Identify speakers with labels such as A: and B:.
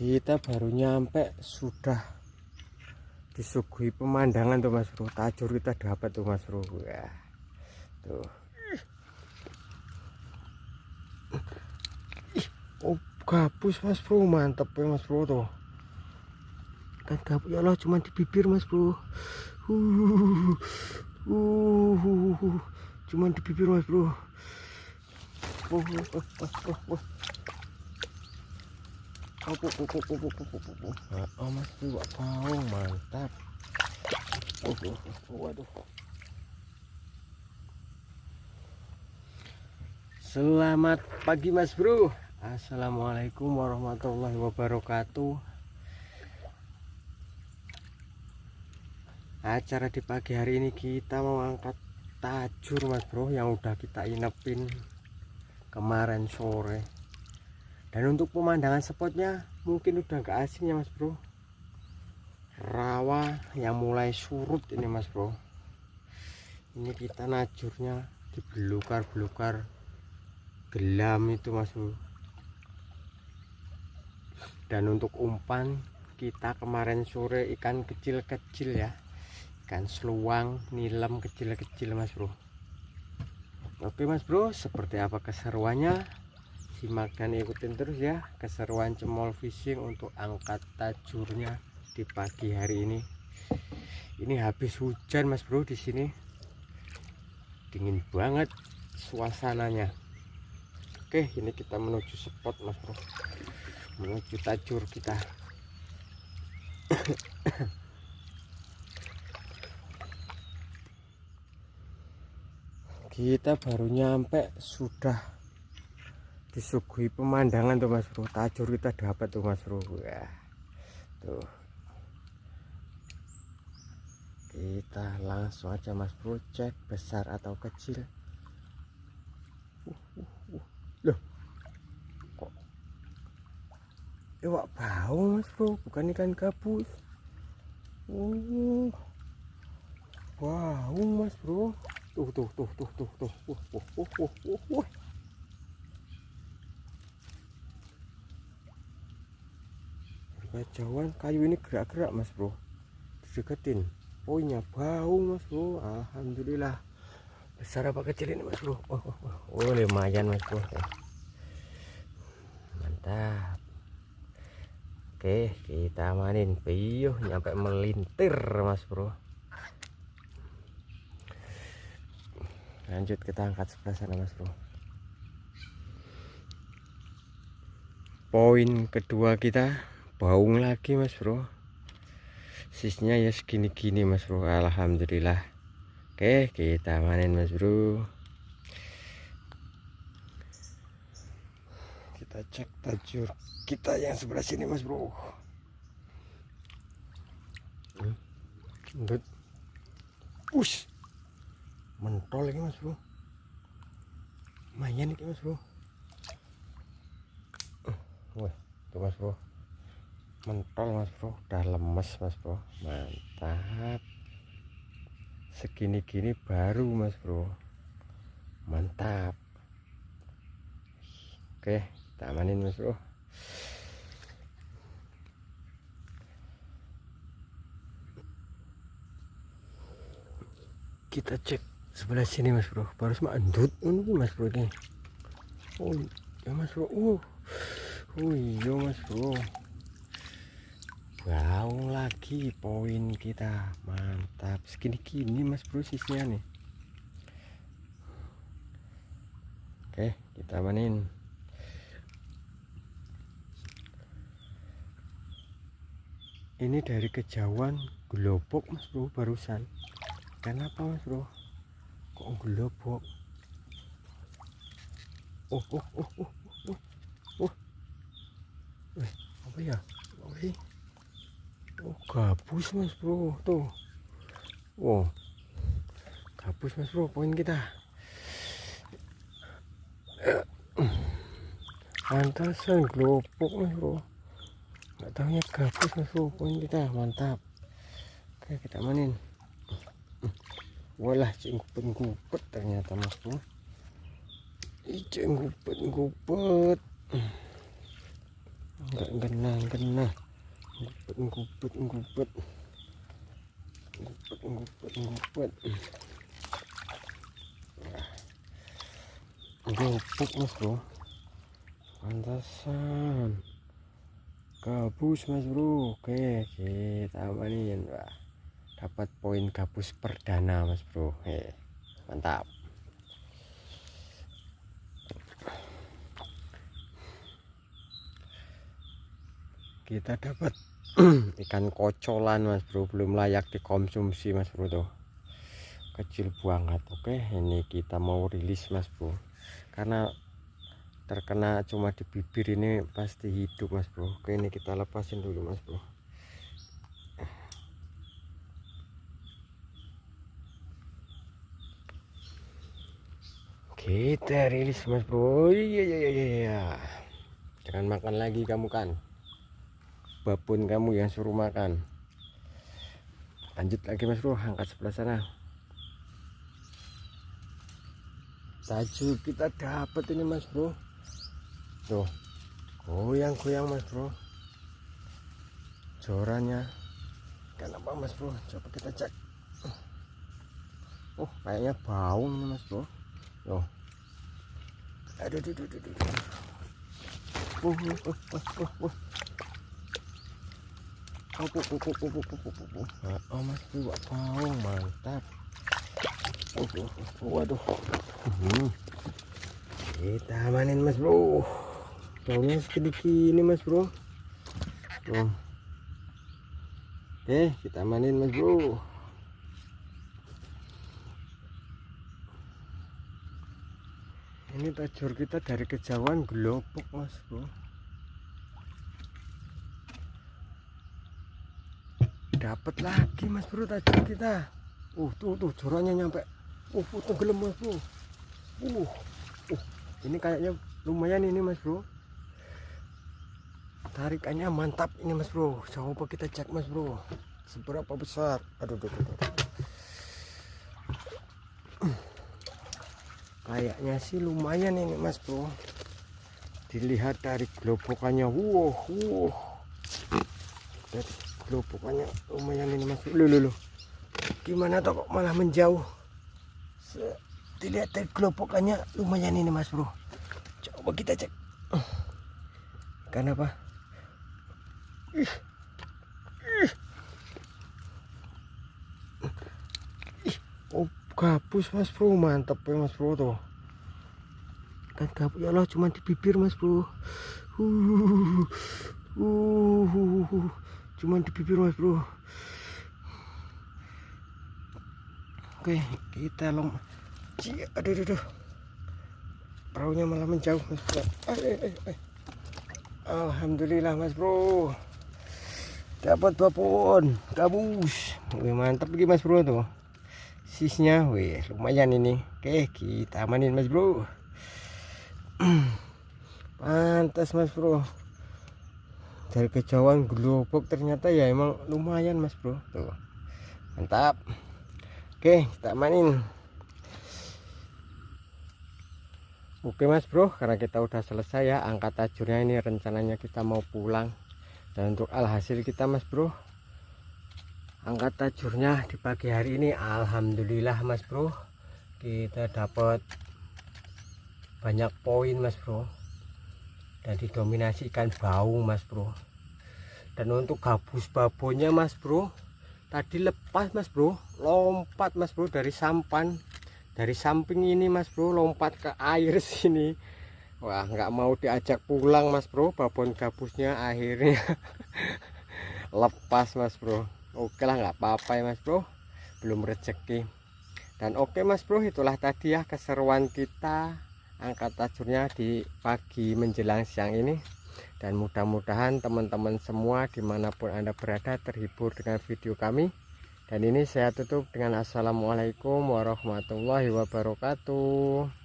A: Kita baru nyampe sudah disuguhi pemandangan tuh Mas Bro. Tajur kita dapat tuh Mas Bro. Ya. Tuh. Oh, gabus Mas Bro, mantep ya Mas Bro tuh. Kan gabus ya Allah, cuma di bibir Mas Bro. Cuman di bibir Mas Bro. Oh Mas Bro, bau mantap. Waduh. Selamat pagi Mas Bro. Assalamualaikum warahmatullahi wabarakatuh. Acara di pagi hari ini kita mau angkat tajur Mas Bro yang udah kita inepin kemarin sore. Dan untuk pemandangan spotnya mungkin udah gak asing ya Mas Bro. Rawa yang mulai surut ini Mas Bro. Ini kita najurnya di belukar-belukar gelam itu Mas Bro. Dan untuk umpan kita kemarin sore ikan kecil-kecil ya, ikan seluang, nilam kecil-kecil Mas Bro. Oke Mas Bro, seperti apa keseruannya? Simak dan ikutin terus ya keseruan Cemol Fishing untuk angkat tajurnya di pagi hari ini. Ini habis hujan Mas Bro di sini. Dingin banget suasananya. Oke, ini kita menuju spot Mas Bro. Menuju tajur kita. Kita baru nyampe sudah disuguhi pemandangan tuh Mas Bro. Tajur kita dapat tuh Mas Bro. Ya. Tuh. Kita langsung aja Mas Bro cek besar atau kecil. Loh. Kok iwak bau Mas Bro, bukan ikan gabus. Bau Mas Bro. Tuh. Jauhan kayu ini gerak-gerak Mas Bro. Dideketin. Poinnya bau Mas Bro. Alhamdulillah. Besar apa kecil ini Mas Bro? Oh, lumayan Mas Bro. Mantap. Oke, kita amanin. Piyuh nyampe melintir Mas Bro. Lanjut kita angkat sebelah sana Mas Bro. Poin kedua kita baung lagi Mas Bro. Sisnya ya segini-gini Mas Bro. Alhamdulillah. Oke, kita amanin Mas Bro. Kita cek tajur kita yang sebelah sini Mas Bro. Push. Mentol lagi Mas Bro. Lumayan ini Mas Bro. Wah, tuh Mas Bro. Mentol Mas Bro, udah lemes Mas Bro. Mantap. Segini-gini baru Mas Bro. Mantap. Oke, kita amanin Mas Bro. Kita cek sebelah sini Mas Bro. Baru mandut ini Mas Bro ini. Oh ya Mas Bro. Oh iya Mas Bro. Baung lagi poin kita. Mantap. Segini-gini Mas Bro sisnya nih. Oke, kita amanin. Ini dari kejauhan gelobok Mas Bro barusan. Kenapa Mas Bro? Kok gelobok? Oh. Apa ya? Apa sih? Oh, gabus Mas Bro. Tuh. Oh. Gabus Mas Bro poin kita. Pantasan gelobok Mas Bro. Nggak tahunya gabus Mas Bro poin kita. Mantap. Oke, kita manin. Walah, ngumpet ternyata Mas Bro. Ngumpet. Enggak kena ngupet ngupet mas bro, pantasan gabus mas bro. Oke, kita amanin. Wah, dapat poin gabus perdana mas bro. Mantap. Kita dapat ikan kocolan mas bro, belum layak dikonsumsi mas bro tuh, kecil banget. Oke, ini kita mau rilis mas bro, karena terkena cuma di bibir ini pasti hidup mas bro. Oke, ini kita lepasin dulu mas bro. Kita rilis mas bro. Iya, jangan makan lagi kamu kan, babon kamu yang suruh makan. Lanjut lagi mas bro, angkat sebelah sana. Taju kita dapat ini mas bro, tuh goyang-goyang mas bro. Jorannya kenapa mas bro, coba kita cek. Oh, kayaknya bau ini mas bro. Tuh, aduh. Oh mas bro, bau mantap. Waduh. Kita amanin mas bro, baunya segini mas bro. Tuh. Oke, kita amanin mas bro. Ini tajur kita dari kejauhan gelobok mas bro. Dapat lagi mas bro tajur kita. Tuh jorannya nyampe. Tenggelam mas bro. Ini kayaknya lumayan ini mas bro. Tarikannya mantap ini mas bro. Coba kita cek mas bro, seberapa besar. Aduh. Kayaknya sih lumayan ini mas bro. Dilihat dari gelobokannya. Dari gelobokannya lumayan ini mas bro. Loh. Gimana toh kok malah menjauh? Dilihat dari gelobokannya lumayan ini mas bro. Coba kita cek. Ikan apa? Oh, gabus mas bro, mantap ya mas bro tuh. Ikan gabus ya Allah, cuma di bibir mas bro. Cuma di bibir mas bro. Oke, kita aduh. Perahunya malah menjauh mas bro. Alhamdulillah mas bro, dapat babon gabus. Mantap lagi mas bro tuh. Sisnya lumayan ini. Oke, kita amanin mas bro. Pantas mas bro, dari kejauhan gelobok ternyata ya emang lumayan mas bro tuh. Mantap. Oke, kita amanin. Oke mas bro, karena kita udah selesai ya angkat tajurnya, ini rencananya kita mau pulang. Dan untuk alhasil kita mas bro, angkat tajurnya di pagi hari ini alhamdulillah mas bro, kita dapat banyak poin mas bro, dan didominasi ikan baung mas bro. Dan untuk gabus babonnya mas bro, tadi lepas mas bro, lompat mas bro dari sampan, dari samping ini mas bro, lompat ke air sini. Wah, nggak mau diajak pulang mas bro, babon gabusnya akhirnya lepas mas bro. Oke lah, nggak apa-apa ya mas bro, belum rezeki. Dan oke mas bro, itulah tadi ya keseruan kita angkat tajurnya di pagi menjelang siang ini. Dan mudah-mudahan teman-teman semua dimanapun anda berada terhibur dengan video kami. Dan ini saya tutup dengan assalamualaikum warahmatullahi wabarakatuh.